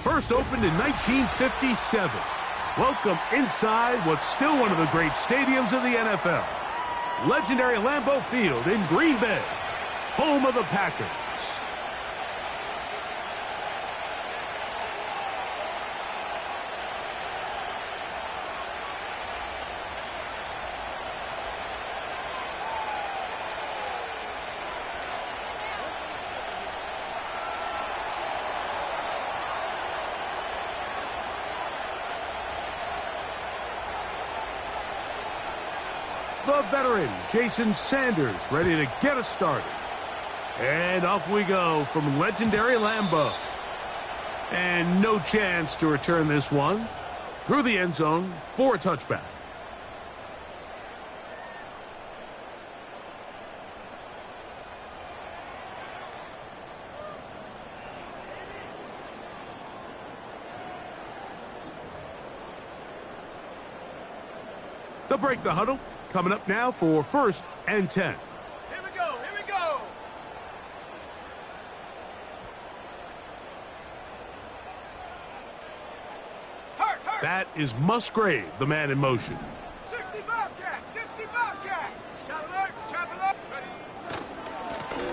First opened in 1957. Welcome inside what's still one of the great stadiums of the NFL. Legendary Lambeau Field in Green Bay, home of the Packers. The veteran, Jason Sanders, ready to get us started. And off we go from legendary Lambeau. And no chance to return this one. Through the end zone for a touchback. They'll break the huddle. Coming up now for 1st and 10. Here we go, here we go. Hurt. That is Musgrave, the man in motion. 65 cat. Shot alert. Ready.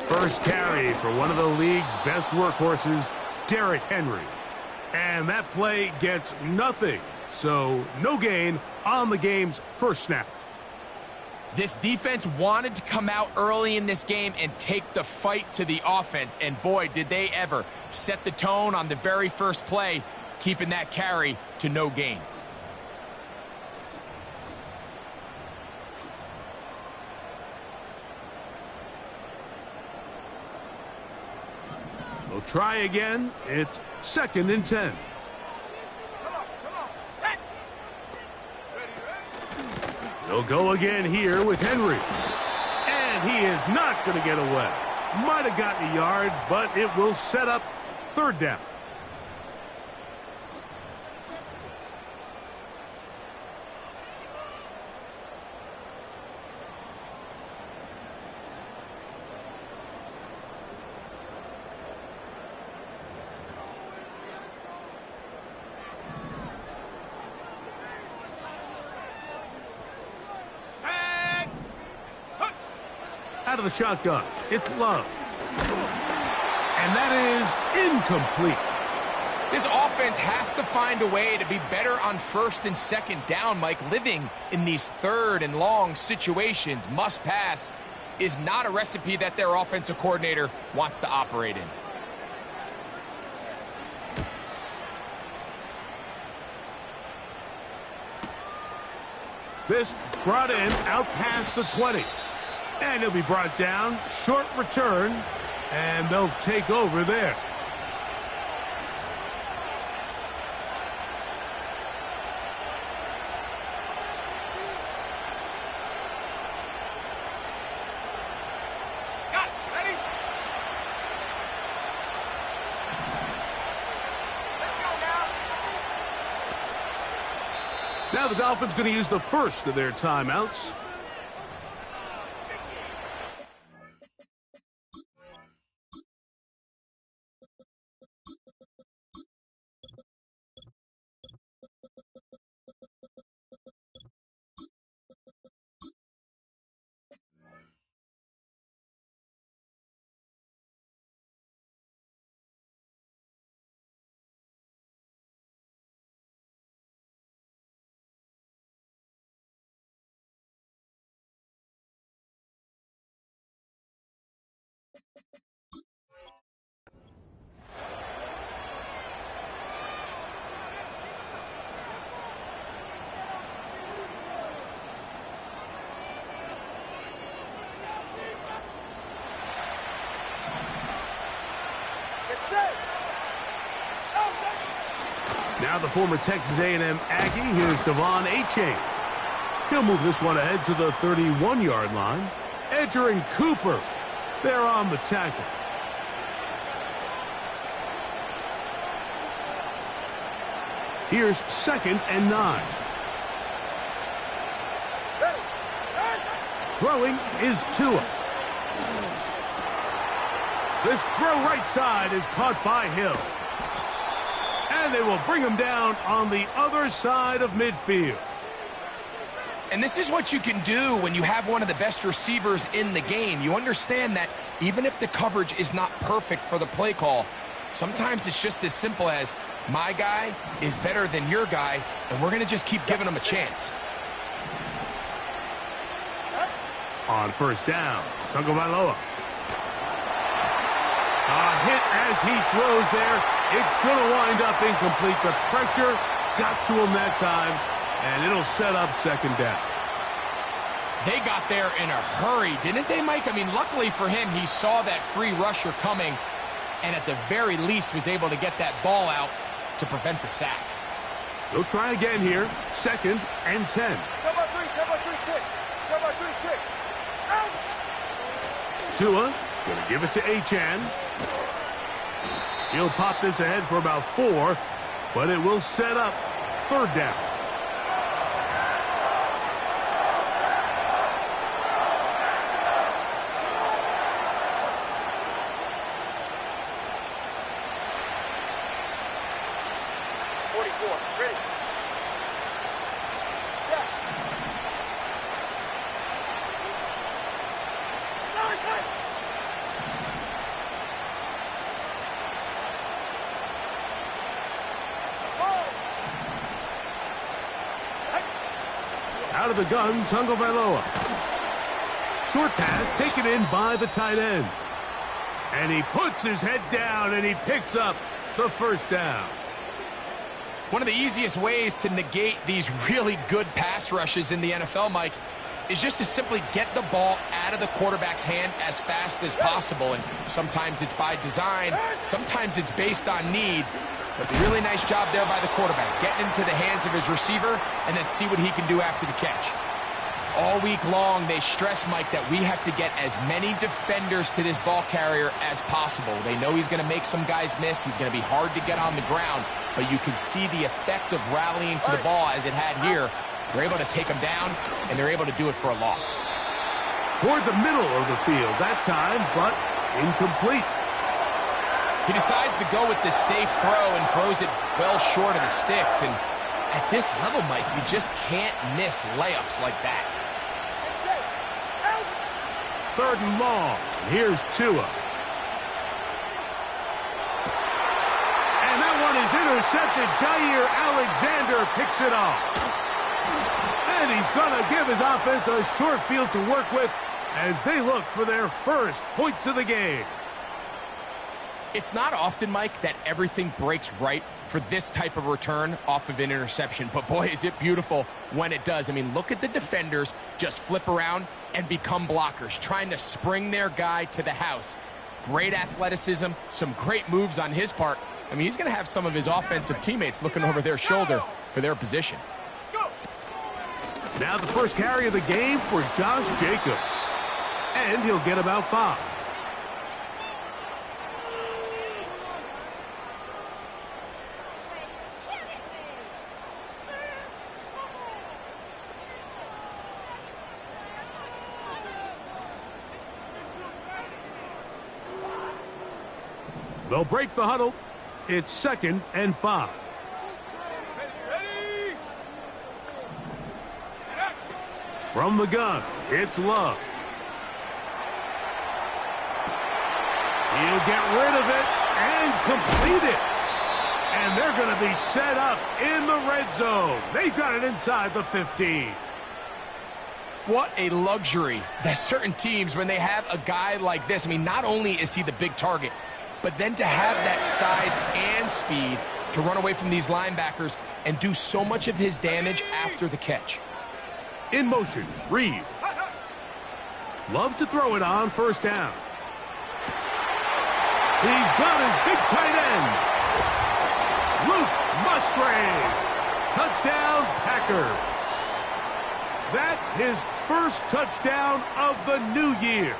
First carry for one of the league's best workhorses, Derrick Henry. And that play gets nothing. So no gain on the game's first snap. This defense wanted to come out early in this game and take the fight to the offense, and boy, did they ever set the tone on the very first play, keeping that carry to no gain. We'll try again. It's 2nd and 10. Come on. Set. Ready. They'll go again here with Henry. And he is not going to get away. Might have gotten a yard, but it will set up 3rd down. Out of the shotgun, it's Love. And that is incomplete. This offense has to find a way to be better on 1st and 2nd down, Mike. Living in these 3rd and long situations, must pass, is not a recipe that their offensive coordinator wants to operate in. This brought in out past the 20. And he'll be brought down, short return, and they'll take over there. Got it. Ready. Let's go now. Now the Dolphins going to use the first of their timeouts. Now the former Texas A&M Aggie, here's Devon Achane. He'll move this one ahead to the 31-yard line. Edger and Cooper, they're on the tackle. Here's 2nd and 9. Throwing is Tua. This throw right side is caught by Hill. And they will bring him down on the other side of midfield. And this is what you can do when you have one of the best receivers in the game. You understand that even if the coverage is not perfect for the play call, sometimes it's just as simple as, my guy is better than your guy, and we're going to just keep giving him a chance. On first down, Tagovailoa. A hit as he throws there. It's going to wind up incomplete. The pressure got to him that time, and it'll set up second down. They got there in a hurry, didn't they, Mike? I mean, luckily for him, he saw that free rusher coming, and at the very least was able to get that ball out to prevent the sack. They'll try again here. 2nd and 10. 10 by 3, 10 by 3 kick. 10 by 3 kick. Out! Tua going to give it to Achane. He'll pop this ahead for about 4, but it will set up third down. Ready. Yeah. Nine. Out of the gun, Tagovailoa. Short pass taken in by the tight end. And he puts his head down and he picks up the first down. One of the easiest ways to negate these really good pass rushes in the NFL, Mike, is just to simply get the ball out of the quarterback's hand as fast as possible. And sometimes it's by design, sometimes it's based on need. But a really nice job there by the quarterback, getting into the hands of his receiver and then see what he can do after the catch. All week long, they stress, Mike, that we have to get as many defenders to this ball carrier as possible. They know he's going to make some guys miss. He's going to be hard to get on the ground. But you can see the effect of rallying to the ball as it had here. They're able to take him down, and they're able to do it for a loss. Toward the middle of the field that time, but incomplete. He decides to go with the safe throw and throws it well short of the sticks. And at this level, Mike, you just can't miss layups like that. 3rd and long. Here's Tua. And that one is intercepted. Jair Alexander picks it off. And he's going to give his offense a short field to work with as they look for their first points of the game. It's not often, Mike, that everything breaks right for this type of return off of an interception. But boy, is it beautiful when it does. I mean, look at the defenders just flip around and become blockers, trying to spring their guy to the house. Great athleticism, some great moves on his part. I mean, he's going to have some of his offensive teammates looking over their shoulder for their position. Now the first carry of the game for Josh Jacobs. And he'll get about 5. They'll break the huddle. It's 2nd and 5. Ready. From the gun, it's Love. He'll get rid of it and complete it. And they're going to be set up in the red zone. They've got it inside the 15. What a luxury that certain teams, when they have a guy like this, I mean, not only is he the big target, but then to have that size and speed to run away from these linebackers and do so much of his damage after the catch. In motion, Reed. Love to throw it on first down. He's got his big tight end. Luke Musgrave. Touchdown, Packers. That his first touchdown of the new year.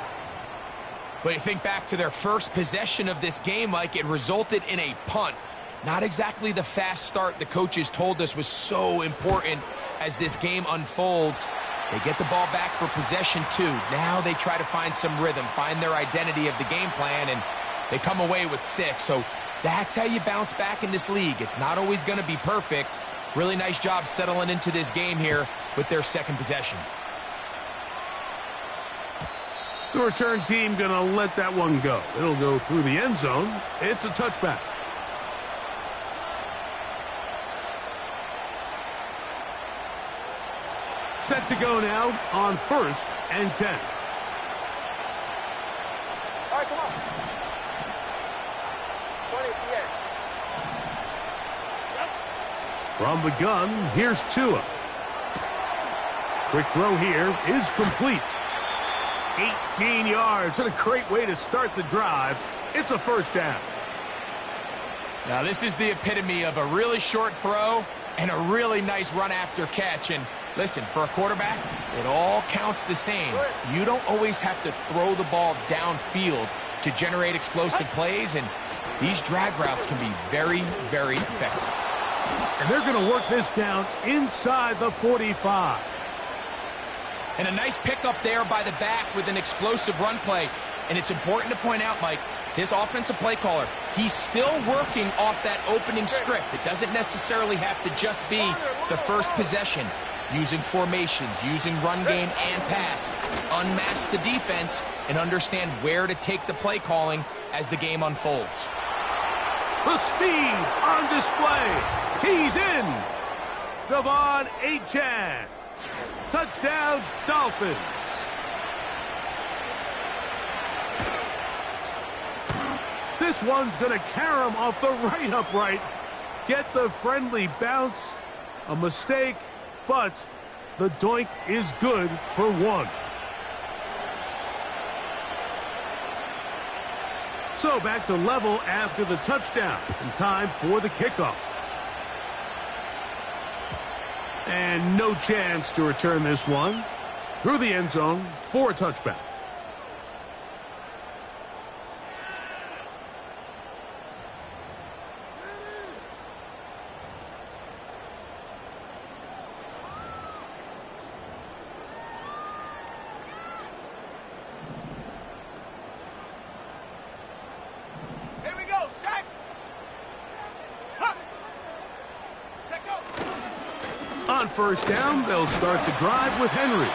But you think back to their first possession of this game, Mike, it resulted in a punt. Not exactly the fast start the coaches told us was so important as this game unfolds. They get the ball back for possession 2. Now they try to find some rhythm, find their identity of the game plan, and They come away with 6, so that's how you bounce back in this league. It's not always going to be perfect. Really nice job settling into this game here with their second possession. The return team going to let that one go. It'll go through the end zone. It's a touchback. Set to go now on 1st and 10. All right, come on. 20 to the edge. From the gun, here's Tua. Quick throw here is complete. 18 yards. What a great way to start the drive. It's a first down. Now, this is the epitome of a really short throw and a really nice run after catch. And listen, for a quarterback, it all counts the same. You don't always have to throw the ball downfield to generate explosive plays, and these drag routes can be very, very effective. And they're going to work this down inside the 45. And a nice pickup there by the back with an explosive run play. And it's important to point out, Mike, his offensive play caller, he's still working off that opening script. It doesn't necessarily have to just be the first possession. Using formations, using run game and pass. Unmask the defense and understand where to take the play calling as the game unfolds. The speed on display. He's in. Devon Achane. Touchdown, Dolphins. This one's going to carry him off the right upright. Get the friendly bounce. A mistake, but the doink is good for 1. So back to level after the touchdown. And time for the kickoff. And no chance to return this one. Through the end zone for a touchback. Here we go, set. Huh. Check go. On first down, they'll start the drive with Henry.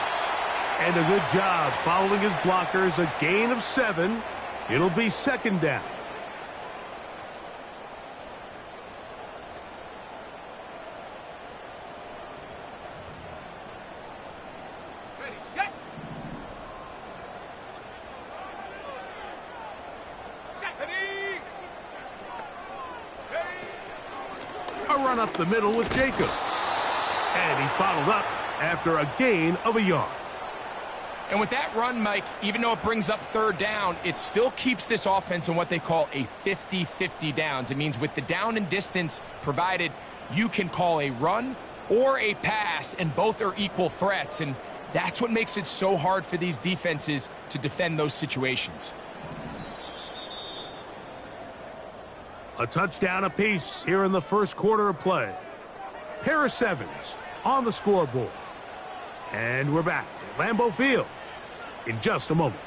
And a good job following his blockers, a gain of 7. It'll be second down. Ready, set. Set. Ready. Ready. A run up the middle with Jacobs. And he's bottled up after a gain of a yard. And with that run, Mike, even though it brings up third down, it still keeps this offense in what they call a 50-50 downs. It means with the down and distance provided, you can call a run or a pass, and both are equal threats. And that's what makes it so hard for these defenses to defend those situations. A touchdown apiece here in the first quarter of play. Pair of 7s on the scoreboard. And we're back at Lambeau Field in just a moment.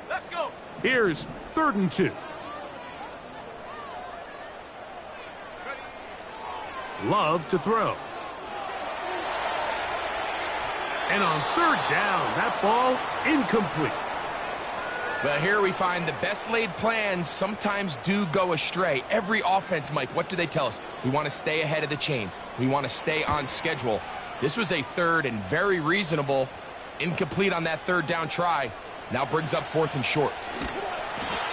Let's go. Here's 3rd and 2. Love to throw. And on 3rd down, that ball incomplete. Well, here we find the best laid plans sometimes do go astray. Every offense, Mike, what do they tell us? We want to stay ahead of the chains. We want to stay on schedule. This was a 3rd and very reasonable. Incomplete on that 3rd down try. Now brings up 4th and short.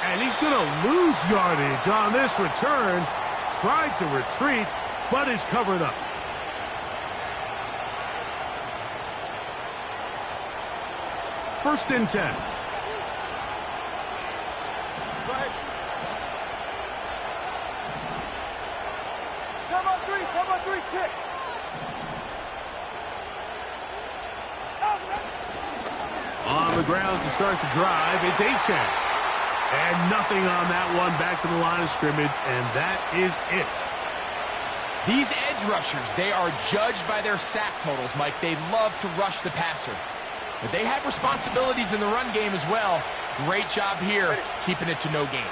And he's going to lose yardage on this return. Tried to retreat, but is covered up. First and 10. Go ahead. about three, kick. On the ground to start the drive, it's Achan. And nothing on that one, back to the line of scrimmage, and that is it. These edge rushers, they are judged by their sack totals, Mike. They love to rush the passer. But they have responsibilities in the run game as well. Great job here, keeping it to no gain.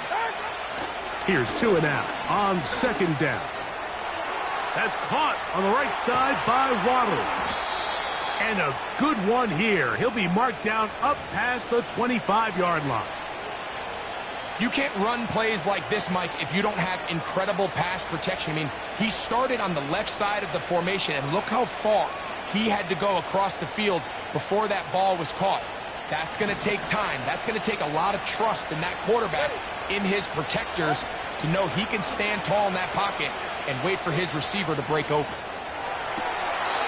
Here's 2 and out on second down. That's caught on the right side by Waddle. And a good one here. He'll be marked down up past the 25-yard line. You can't run plays like this, Mike, if you don't have incredible pass protection. I mean, he started on the left side of the formation, and look how far he had to go across the field before that ball was caught. That's going to take time. That's going to take a lot of trust in that quarterback, in his protectors, to know he can stand tall in that pocket and wait for his receiver to break open.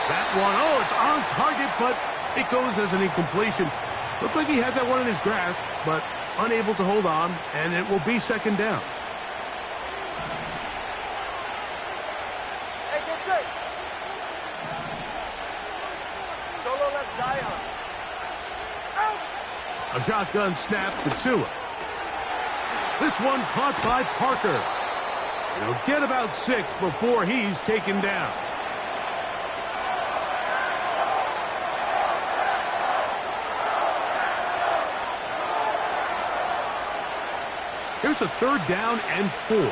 That one, oh, it's on target, but it goes as an incompletion. Looked like he had that one in his grasp, but unable to hold on, and it will be second down. Hey, get set. Solo left side. Out. A shotgun snap for Tua. This one caught by Parker. He'll get about 6 before he's taken down. Here's a 3rd down and 4.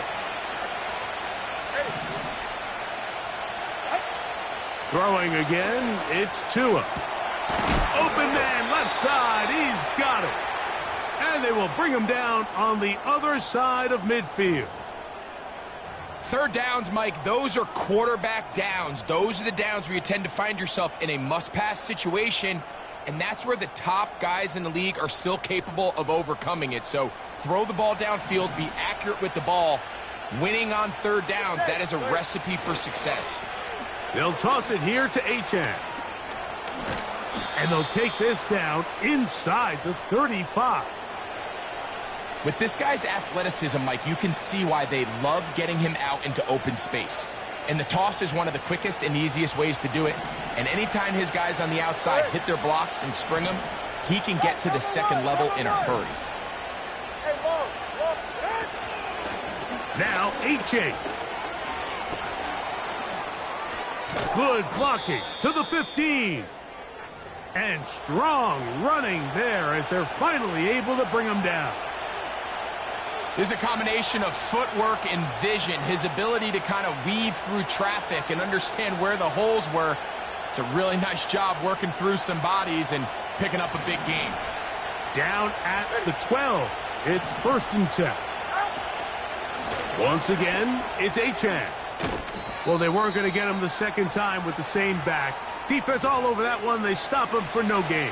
Throwing again, it's Tua. Open man, left side, he's got it. And they will bring him down on the other side of midfield. 3rd downs, Mike, those are quarterback downs. Those are the downs where you tend to find yourself in a must-pass situation, and that's where the top guys in the league are still capable of overcoming it. So throw the ball downfield, be accurate with the ball. Winning on 3rd downs, that is a recipe for success. They'll toss it here to Achan. And they'll take this down inside the 35. With this guy's athleticism, Mike, you can see why they love getting him out into open space. And the toss is one of the quickest and easiest ways to do it. And anytime his guys on the outside hit their blocks and spring them, he can get to the second level in a hurry. Now, Achan. Good blocking to the 15. And strong running there as they're finally able to bring him down. There's a combination of footwork and vision, his ability to kind of weave through traffic and understand where the holes were. It's a really nice job working through some bodies and picking up a big gain. Down at the 12. It's 1st and 10. Once again, it's Achan. Well, they weren't going to get him the second time with the same back. Defense all over that one. They stop him for no gain.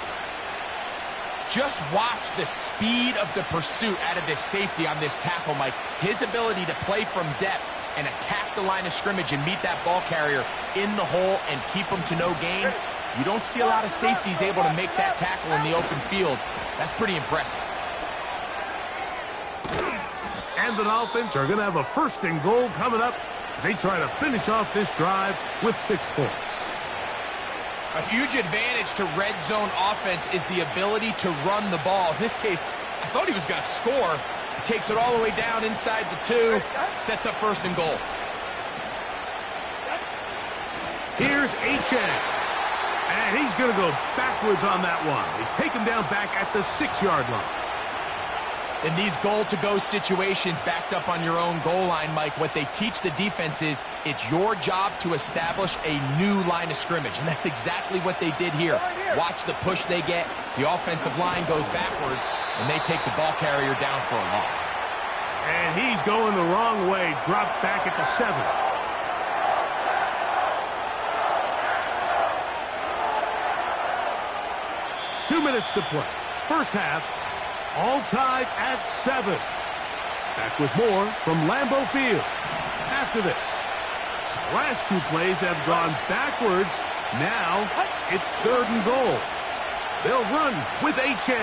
Just watch the speed of the pursuit out of this safety on this tackle, Mike. His ability to play from depth and attack the line of scrimmage and meet that ball carrier in the hole and keep him to no gain. You don't see a lot of safeties able to make that tackle in the open field. That's pretty impressive. And the Dolphins are going to have a 1st and goal coming up as they try to finish off this drive with 6 points. A huge advantage to red zone offense is the ability to run the ball. In this case, I thought he was going to score. He takes it all the way down inside the 2, sets up 1st and goal. Here's Achan. And he's going to go backwards on that one. They take him down back at the 6-yard line. In these goal-to-go situations backed up on your own goal line, Mike, what they teach the defense is it's your job to establish a new line of scrimmage, and that's exactly what they did here. Watch the push they get. The offensive line goes backwards, and they take the ball carrier down for a loss. And he's going the wrong way. Dropped back at the 7. Two minutes to play. First half. All tied at 7. Back with more from Lambeau Field. After this, so the last 2 plays have gone backwards. Now it's 3rd and goal. They'll run with Achan.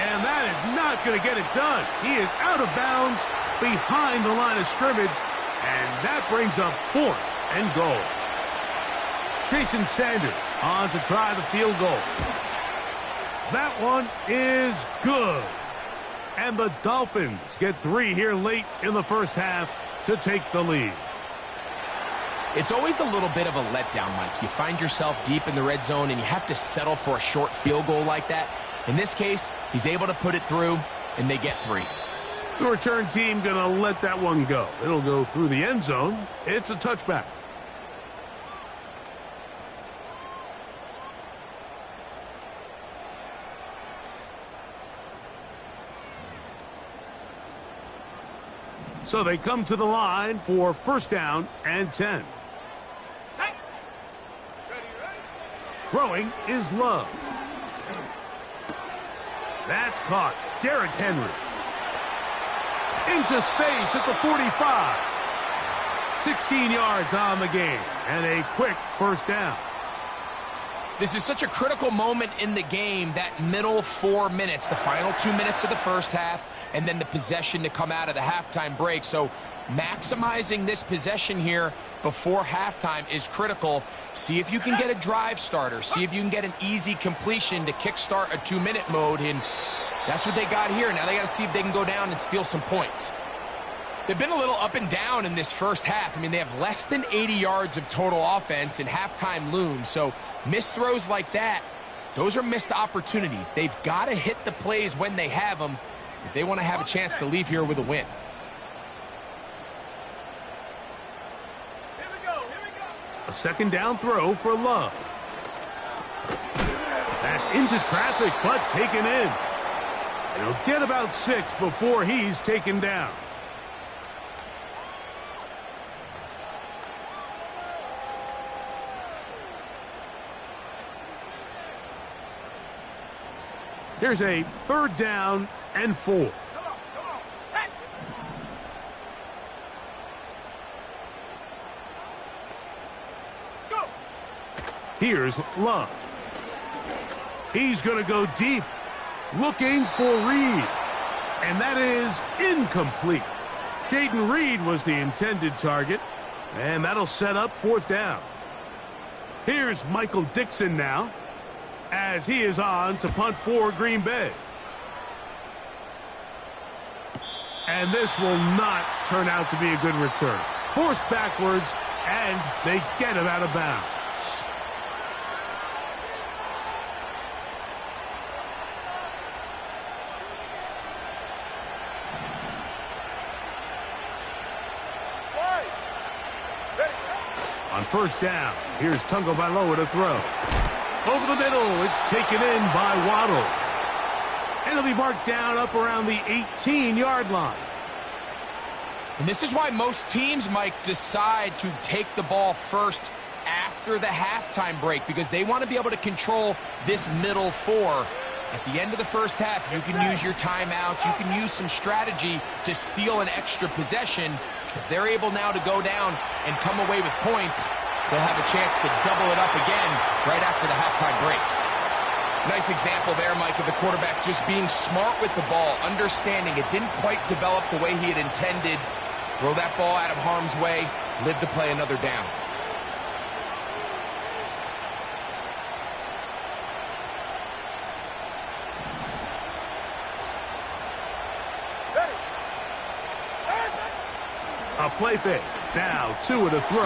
And that is not going to get it done. He is out of bounds behind the line of scrimmage. And that brings up 4th and goal. Jason Sanders on to try the field goal. That one is good. And the Dolphins get 3 here late in the first half to take the lead. It's always a little bit of a letdown, Mike. You find yourself deep in the red zone and you have to settle for a short field goal like that. In this case, he's able to put it through, and they get 3. The return team going to let that one go. It'll go through the end zone. It's a touchback. So they come to the line for 1st down and 10. Throwing is Love. That's caught. Derrick Henry. Into space at the 45. 16 yards on the game. And a quick 1st down. This is such a critical moment in the game, that middle 4 minutes, the final 2 minutes of the first half, and then the possession to come out of the halftime break. So maximizing this possession here before halftime is critical. See if you can get a drive starter. See if you can get an easy completion to kickstart a 2-minute mode, and that's what they got here. Now they got to see if they can go down and steal some points. They've been a little up and down in this first half. I mean, they have less than 80 yards of total offense, and halftime looms. So missed throws like that, those are missed opportunities. They've got to hit the plays when they have them if they want to have a chance to leave here with a win. A 2nd down throw for Love. That's into traffic, but taken in. And he'll get about 6 before he's taken down. Here's a 3rd down and 4. Here's Love. He's going to go deep, looking for Reed. And that is incomplete. Jaden Reed was the intended target, and that'll set up 4th down. Here's Michael Dixon now, as he is on to punt for Green Bay. And this will not turn out to be a good return. Forced backwards, and they get him out of bounds. On 1st down, here's Tagovailoa to throw. Over the middle, it's taken in by Waddle. And it'll be marked down up around the 18-yard line. And this is why most teams, Mike, decide to take the ball first after the halftime break, because they want to be able to control this middle 4. At the end of the first half, you can use your timeouts. You can use some strategy to steal an extra possession. If they're able now to go down and come away with points, they'll have a chance to double it up again right after the halftime break. Nice example there, Mike, of the quarterback just being smart with the ball, understanding it didn't quite develop the way he had intended. Throw that ball out of harm's way, live to play another down. A play fake. Now 2 to throw.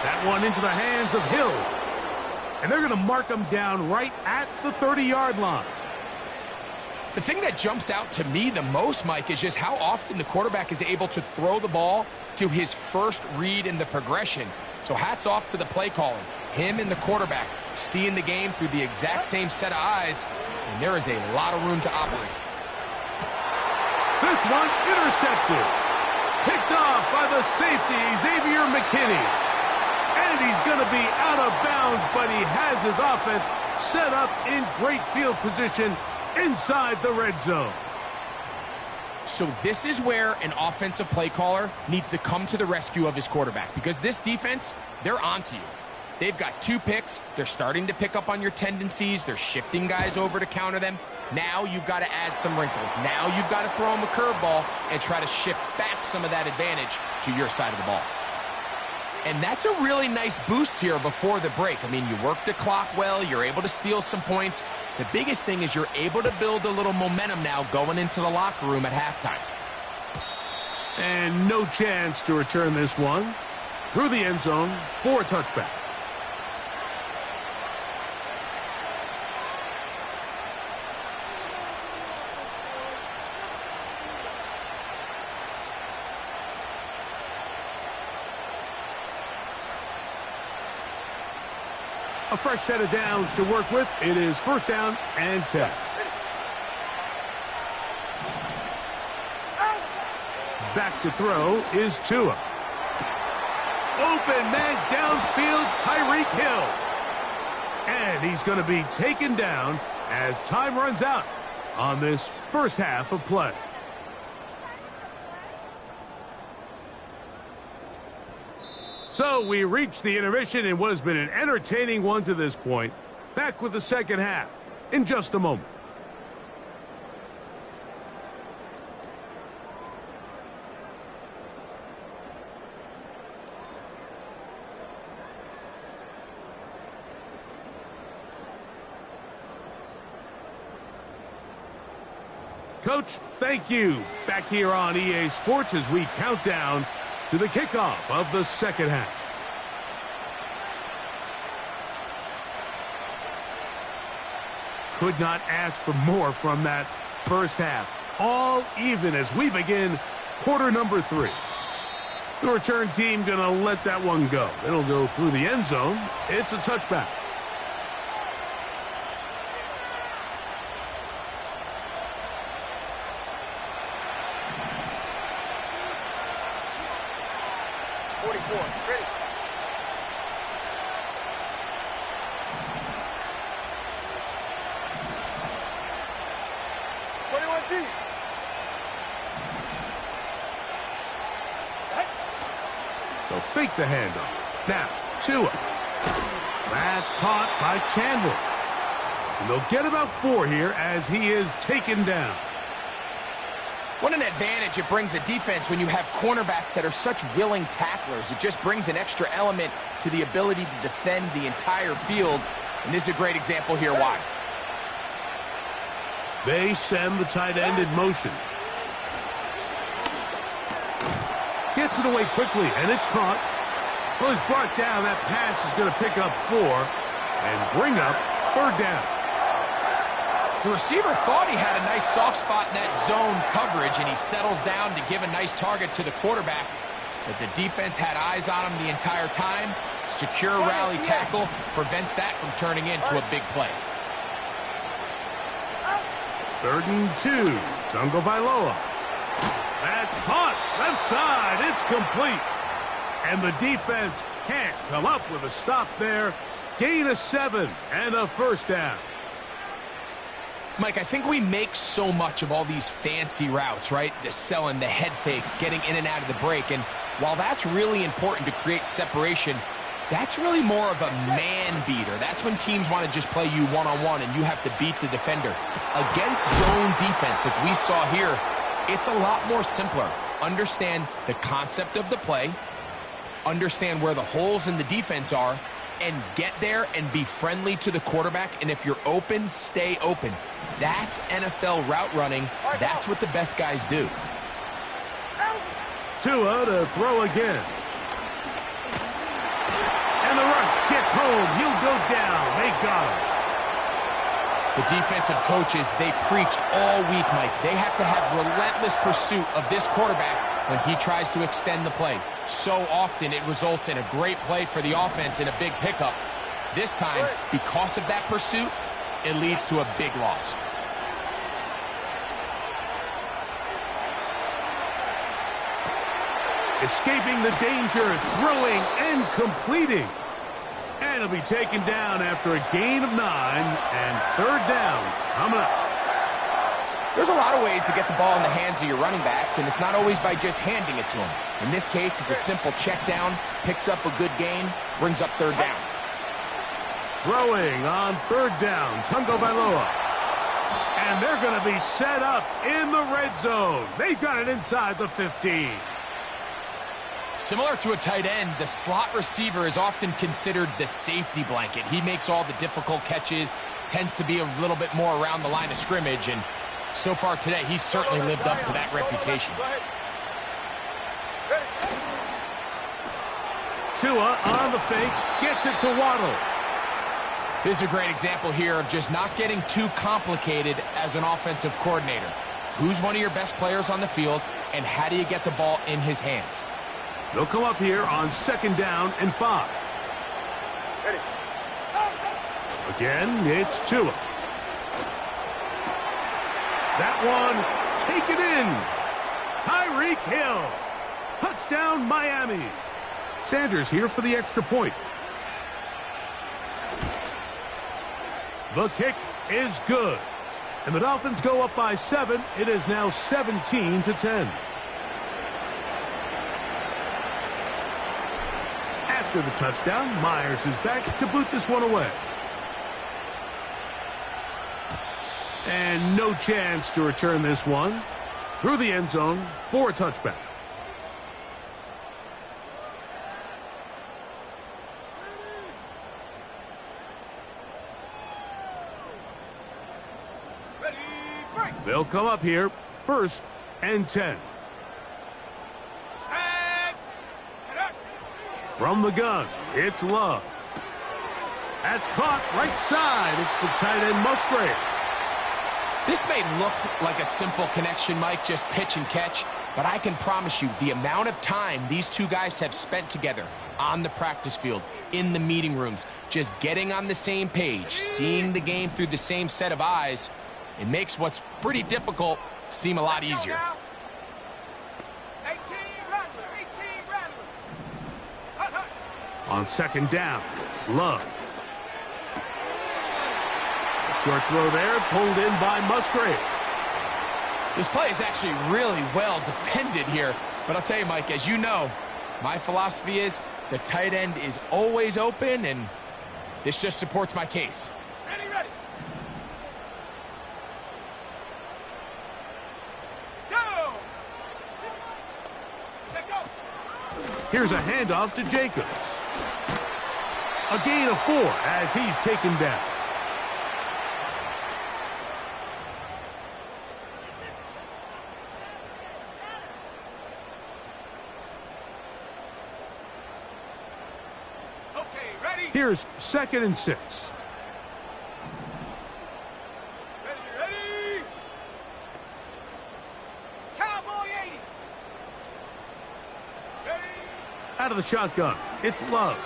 That one into the hands of Hill. And they're going to mark him down right at the 30-yard line. The thing that jumps out to me the most, Mike, is just how often the quarterback is able to throw the ball to his first read in the progression. So hats off to the play calling. Him and the quarterback seeing the game through the exact same set of eyes, and there is a lot of room to operate. This one intercepted. Picked off by the safety, Xavier McKinney. And he's going to be out of bounds, but he has his offense set up in great field position inside the red zone. So this is where an offensive play caller needs to come to the rescue of his quarterback, because this defense, they're onto you. They've got 2 picks. They're starting to pick up on your tendencies. They're shifting guys over to counter them. Now you've got to add some wrinkles. Now you've got to throw them a curveball and try to shift back some of that advantage to your side of the ball. And that's a really nice boost here before the break. I mean, you work the clock well. You're able to steal some points. The biggest thing is you're able to build a little momentum now going into the locker room at halftime. And no chance to return this one through the end zone for a touchback. A fresh set of downs to work with. It is 1st down and 10. Back to throw is Tua. Open man downfield, Tyreek Hill. And he's going to be taken down as time runs out on this first half of play. So we reach the intermission in what has been an entertaining one to this point. Back with the second half in just a moment. Coach, thank you. Back here on EA Sports as we count down to the kickoff of the second half. Could not ask for more from that first half. All even as we begin quarter number 3. The return team going to let that one go. It'll go through the end zone. It's a touchback. Ready. They'll fake the handoff. Now, Tua. That's caught by Chandler. And they'll get about 4 here as he is taken down. What an advantage it brings a defense when you have cornerbacks that are such willing tacklers. It just brings an extra element to the ability to defend the entire field. And this is a great example here why. They send the tight end in motion. Gets it away quickly, and it's caught. Well, he's brought down. That pass is going to pick up 4 and bring up 3rd down. The receiver thought he had a nice soft spot in that zone coverage, and he settles down to give a nice target to the quarterback. But the defense had eyes on him the entire time. Secure rally tackle prevents that from turning into a big play. 3rd and 2. Tungo Vailoa. That's caught. Left side. It's complete. And the defense can't come up with a stop there. Gain of 7 and a 1st down. Mike, I think we make so much of all these fancy routes, right? The selling, the head fakes, getting in and out of the break. And while that's really important to create separation, that's really more of a man beater. That's when teams want to just play you one-on-one and you have to beat the defender. Against zone defense, like we saw here, it's a lot more simpler. Understand the concept of the play, understand where the holes in the defense are, and get there and be friendly to the quarterback. And if you're open, stay open. That's NFL route running. That's what the best guys do. Tua to throw again. And the rush gets home. He'll go down. They got him. The defensive coaches, they preached all week, Mike. They have to have relentless pursuit of this quarterback when he tries to extend the play. So often it results in a great play for the offense and a big pickup. This time, because of that pursuit, it leads to a big loss. Escaping the danger, throwing and completing. And he'll be taken down after a gain of 9 and 3rd down coming up. There's a lot of ways to get the ball in the hands of your running backs, and it's not always by just handing it to them. In this case, it's a simple check down, picks up a good gain, brings up 3rd down. Throwing on third down, Tungo Bailoa. And they're going to be set up in the red zone. They've got it inside the 15. Similar to a tight end, the slot receiver is often considered the safety blanket. He makes all the difficult catches, tends to be a little bit more around the line of scrimmage, and so far today, he's certainly lived up to that reputation. Tua on the fake, gets it to Waddle. This is a great example here of just not getting too complicated as an offensive coordinator. Who's one of your best players on the field, and how do you get the ball in his hands? They'll come up here on 2nd down and 5. Again, it's Tua. That one, take it in. Tyreek Hill. Touchdown, Miami. Sanders here for the extra point. The kick is good. And the Dolphins go up by 7. It is now 17-10. After the touchdown, Myers is back to boot this one away. And no chance to return this one through the end zone for a touchback. They'll come up here, 1st and 10. From the gun, it's Love. That's caught right side. It's the tight end Musgrave. This may look like a simple connection, Mike, just pitch and catch, but I can promise you the amount of time these two guys have spent together on the practice field, in the meeting rooms, just getting on the same page, seeing the game through the same set of eyes, it makes what's pretty difficult seem a lot easier. On 2nd down, Love. Short throw there, pulled in by Musgrave. This play is actually really well defended here. But I'll tell you, Mike, as you know, my philosophy is the tight end is always open, and this just supports my case. Ready. Go! Here's a handoff to Jacobs. A gain of 4 as he's taken down. Here's 2nd and 6. Ready. Cowboy 80. Ready. Out of the shotgun, it's Love.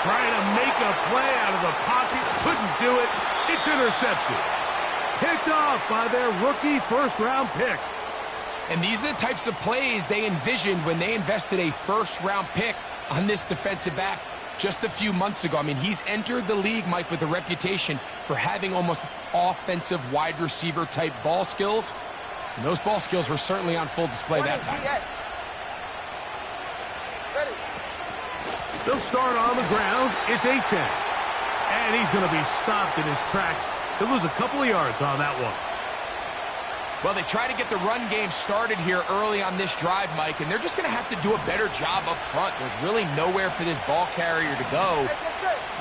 Trying to make a play out of the pocket. Couldn't do it. It's intercepted. Picked off by their rookie 1st-round pick. And these are the types of plays they envisioned when they invested a 1st-round pick on this defensive back just a few months ago. I mean, he's entered the league, Mike, with a reputation for having almost offensive wide receiver type ball skills. And those ball skills were certainly on full display that time. Ready. They'll start on the ground. It's A-10. And he's going to be stopped in his tracks. He'll lose a couple of yards on that one. Well, they try to get the run game started here early on this drive, Mike, and they're just going to have to do a better job up front. There's really nowhere for this ball carrier to go.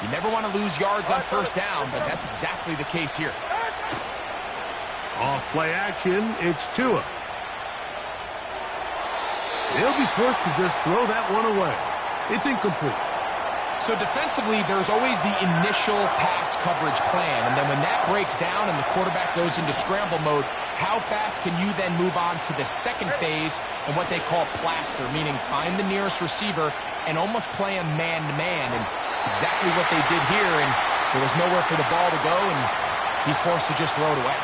You never want to lose yards on 1st down, but that's exactly the case here. Off play action, it's Tua. They'll be forced to just throw that one away. It's incomplete. So defensively, there's always the initial pass coverage plan, and then when that breaks down and the quarterback goes into scramble mode, how fast can you then move on to the 2nd phase and what they call plaster, meaning find the nearest receiver and almost play him man-to-man, and it's exactly what they did here, and there was nowhere for the ball to go, and he's forced to just throw it away.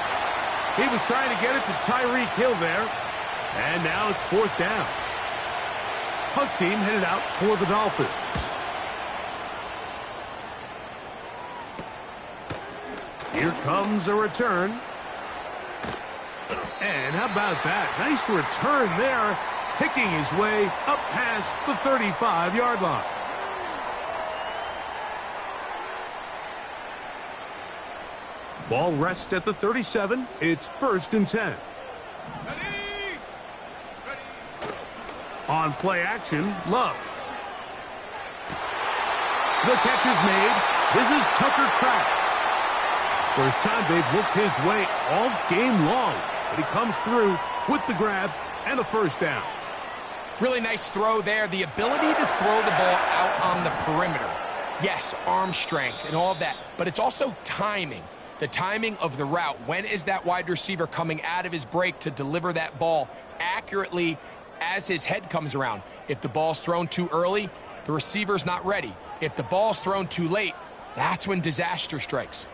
He was trying to get it to Tyreek Hill there, and now it's 4th down. Punt team headed out for the Dolphins. Here comes a return. And how about that? Nice return there. picking his way up past the 35-yard line. Ball rests at the 37. It's 1st and 10. On play action, Love. The catch is made. This is Tucker Kraft. First time they've looked his way all game long. But he comes through with the grab and a 1st down. Really nice throw there. The ability to throw the ball out on the perimeter. Yes, arm strength and all of that. But it's also timing. The timing of the route. When is that wide receiver coming out of his break to deliver that ball accurately as his head comes around? If the ball's thrown too early, the receiver's not ready. If the ball's thrown too late, that's when disaster strikes.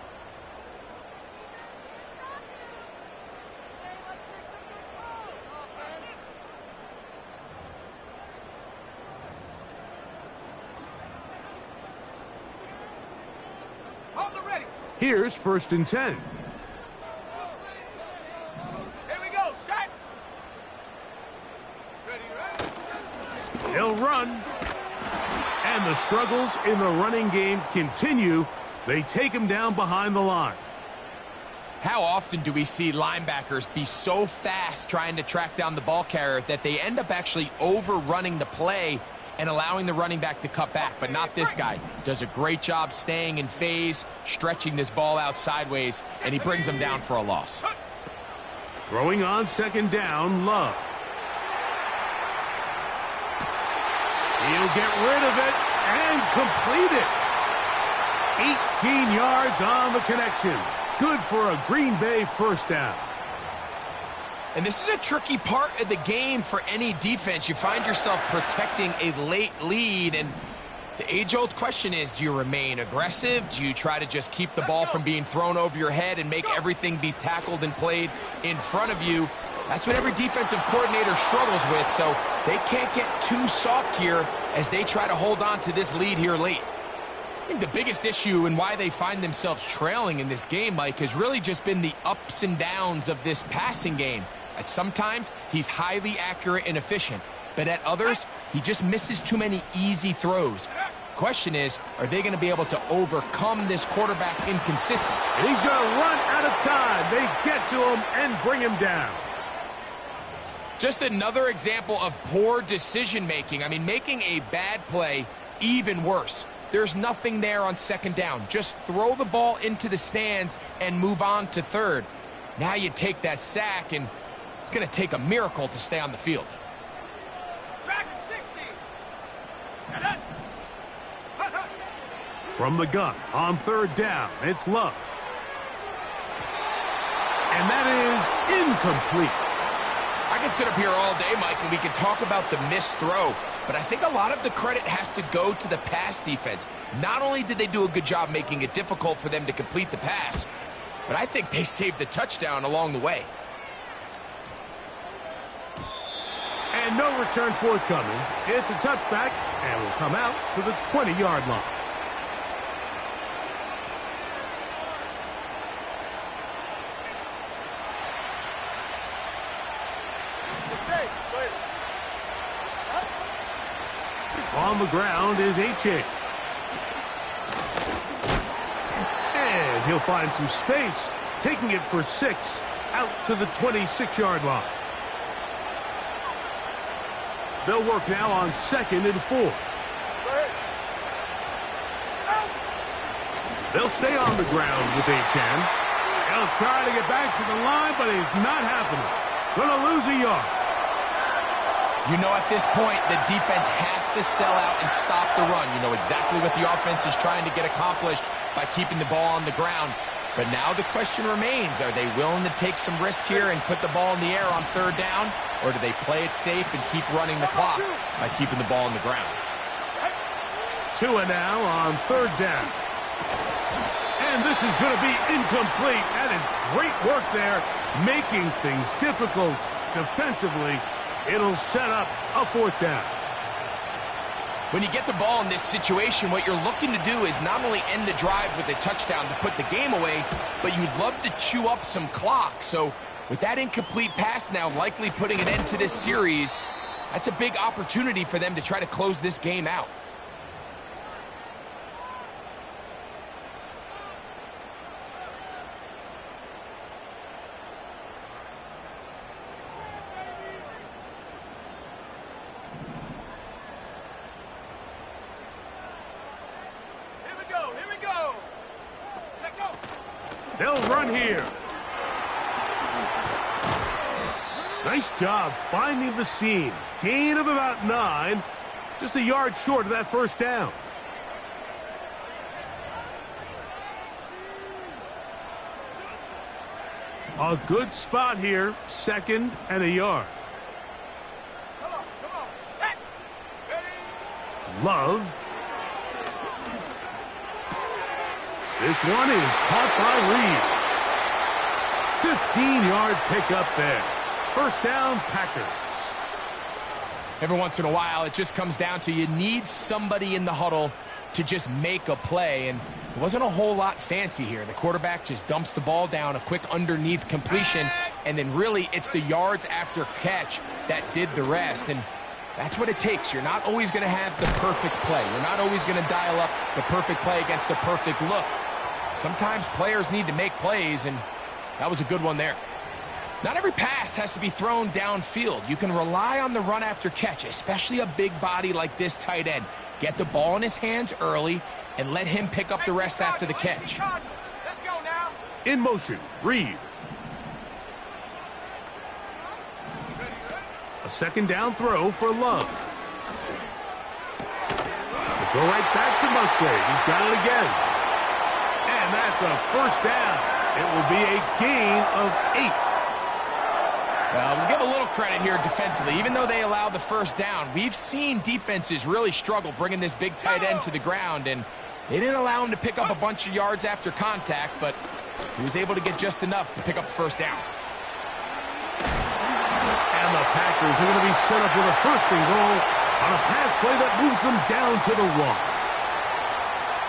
Here's 1st and 10. Here we go, set. Ready. He'll run. And the struggles in the running game continue. They take him down behind the line. How often do we see linebackers be so fast trying to track down the ball carrier that they end up actually overrunning the play and allowing the running back to cut back? But not this guy. Does a great job staying in phase, stretching this ball out sideways, and he brings them down for a loss. Throwing on 2nd down, Love. He'll get rid of it and complete it. 18 yards on the connection. Good for a Green Bay 1st down. And this is a tricky part of the game for any defense. You find yourself protecting a late lead, and the age-old question is, do you remain aggressive? Do you try to just keep the ball from being thrown over your head and make everything be tackled and played in front of you? That's what every defensive coordinator struggles with, so they can't get too soft here as they try to hold on to this lead here late. I think the biggest issue and why they find themselves trailing in this game, Mike, has really just been the ups and downs of this passing game. At sometimes, he's highly accurate and efficient, but at others, he just misses too many easy throws. Question is, are they going to be able to overcome this quarterback inconsistency? And he's going to run out of time. They get to him and bring him down. Just another example of poor decision-making. I mean, making a bad play even worse. There's nothing there on 2nd down. Just throw the ball into the stands and move on to 3rd. Now you take that sack, and it's going to take a miracle to stay on the field. Track 60. From the gun on 3rd down, it's Love. And that is incomplete. I can sit up here all day, Mike, and we can talk about the missed throw, but I think a lot of the credit has to go to the pass defense. Not only did they do a good job making it difficult for them to complete the pass, but I think they saved the touchdown along the way. And no return forthcoming. It's a touchback and will come out to the 20-yard line. On the ground is H.A. And he'll find some space, taking it for 6 out to the 26-yard line. They'll work now on 2nd and 4. They'll stay on the ground with H.N. He'll try to get back to the line, but it's not happening. Gonna lose a yard. You know, at this point, the defense has to sell out and stop the run. You know exactly what the offense is trying to get accomplished by keeping the ball on the ground. But now the question remains, are they willing to take some risk here and put the ball in the air on 3rd down? Or do they play it safe and keep running the clock by keeping the ball on the ground? Tua now on 3rd down. And this is going to be incomplete. That is great work there, making things difficult defensively. It'll set up a 4th down. When you get the ball in this situation, what you're looking to do is not only end the drive with a touchdown to put the game away, but you'd love to chew up some clock. So with that incomplete pass now likely putting an end to this series, That's a big opportunity for them to try to close this game out. Here we go. Check go. They'll run here. Nice job finding the seam. Gain of about 9. Just a yard short of that first down. A good spot here. 2nd and a yard. Come on. Set. Ready. Love. This one is caught by Reed. 15-yard pickup there. First down, Packers. Every once in a while, it just comes down to you need somebody in the huddle to just make a play, and it wasn't a whole lot fancy here. The quarterback just dumps the ball down, a quick underneath completion, and then really it's the yards after catch that did the rest, and that's what it takes. You're not always going to have the perfect play. You're not always going to dial up the perfect play against the perfect look. Sometimes players need to make plays, and that was a good one there. Not every pass has to be thrown downfield. You can rely on the run after catch, especially a big body like this tight end. Get the ball in his hands early and let him pick up the rest after the catch. Let's go now. In motion, Reed. A 2nd down throw for Love. They'll go right back to Musgrave. He's got it again. And that's a first down. It will be a gain of 8. We'll give a little credit here defensively. Even though they allowed the first down, we've seen defenses really struggle bringing this big tight end to the ground, and they didn't allow him to pick up a bunch of yards after contact, but he was able to get just enough to pick up the first down. And the Packers are going to be set up with a 1st and goal on a pass play that moves them down to the 1.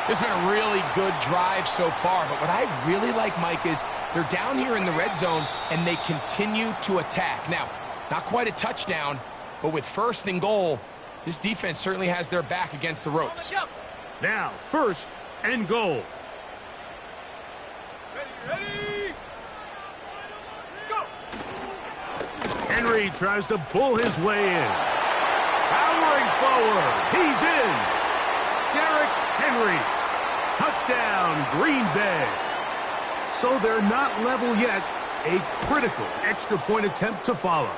This has been a really good drive so far, but what I really like, Mike, is they're down here in the red zone, and they continue to attack. Now, not quite a touchdown, but with 1st and goal, this defense certainly has their back against the ropes. Now, 1st and goal. Ready. Go. Henry tries to pull his way in. Powering forward. He's in. Derrick Henry. Touchdown, Green Bay. So they're not level yet. A critical extra point attempt to follow.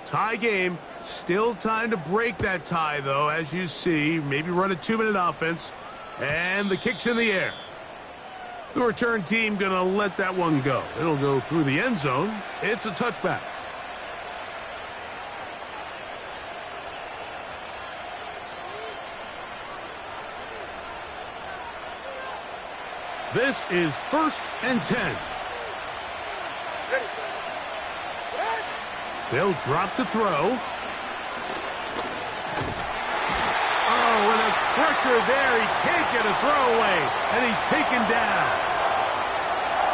Tie game. Still time to break that tie, though, as you see. Maybe run a 2-minute offense. And the kick's in the air. The return team going to let that one go. It'll go through the end zone. It's a touchback. This is 1st and 10. Ready. They'll drop to throw. Oh, and a crusher there. He can't get a throwaway, and he's taken down.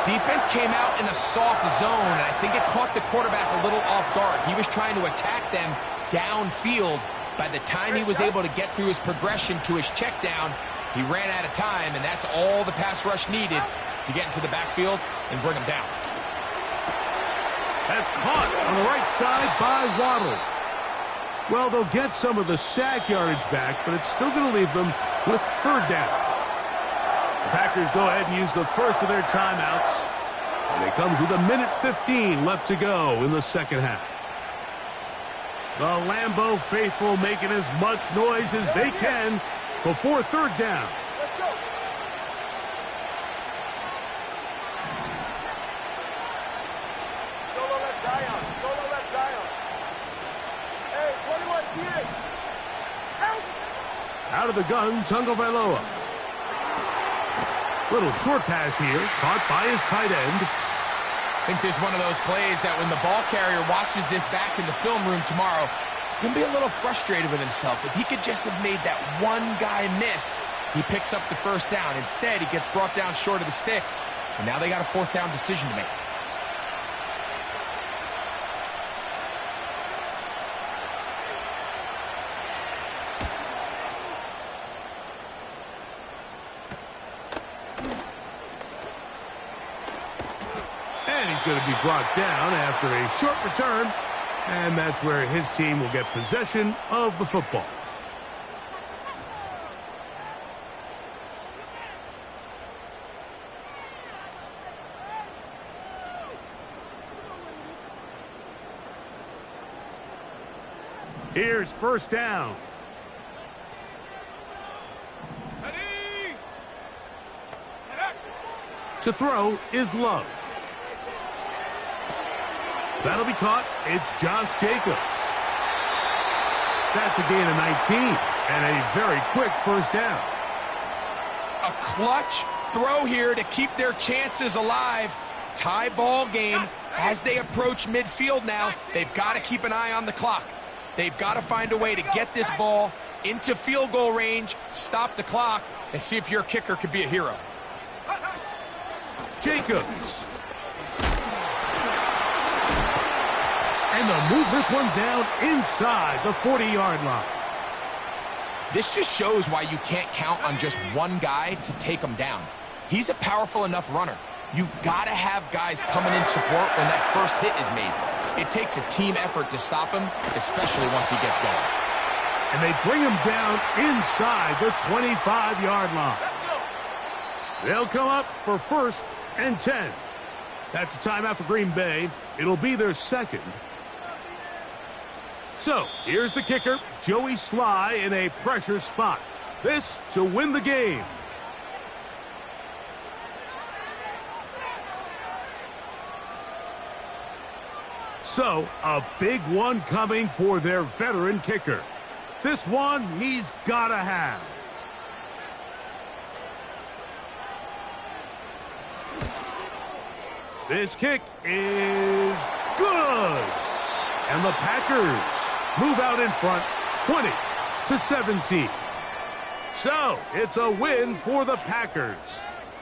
Defense came out in a soft zone, and I think it caught the quarterback a little off guard. He was trying to attack them downfield. By the time he was able to get through his progression to his check down, he ran out of time, and that's all the pass rush needed to get into the backfield and bring him down. That's caught on the right side by Waddle. Well, they'll get some of the sack yardage back, but it's still going to leave them with 3rd down. The Packers go ahead and use the first of their timeouts, and it comes with 1:15 left to go in the 2nd half. The Lambeau faithful making as much noise as they can before 3rd down. Let's go. Solo left Zion. Solo left Zion. Hey, 21 TA. Help! Out of the gun, Tagovailoa. Little short pass here, caught by his tight end. I think there's one of those plays that when the ball carrier watches this back in the film room tomorrow, he's going to be a little frustrated with himself. If he could just have made that one guy miss, he picks up the first down. Instead, he gets brought down short of the sticks, and now they got a fourth down decision to make. And he's going to be brought down after a short return, and that's where his team will get possession of the football. Here's first down. To throw is Love. That'll be caught. It's Josh Jacobs. That's a gain of 19 and a very quick first down. A clutch throw here to keep their chances alive. Tie ball game as they approach midfield now. They've got to keep an eye on the clock. They've got to find a way to get this ball into field goal range, stop the clock, and see if your kicker could be a hero. Jacobs. And they'll move this one down inside the 40-yard line. This just shows why you can't count on just one guy to take him down. He's a powerful enough runner. You got to have guys coming in support when that first hit is made. It takes a team effort to stop him, especially once he gets going. And they bring him down inside the 25-yard line. They'll come up for 1st and 10. That's a timeout for Green Bay. It'll be their second. So, here's the kicker, Joey Sly, in a pressure spot. This to win the game. So, a big one coming for their veteran kicker. This one he's got to have. This kick is good. And the Packers move out in front, 20-17. So, it's a win for the Packers.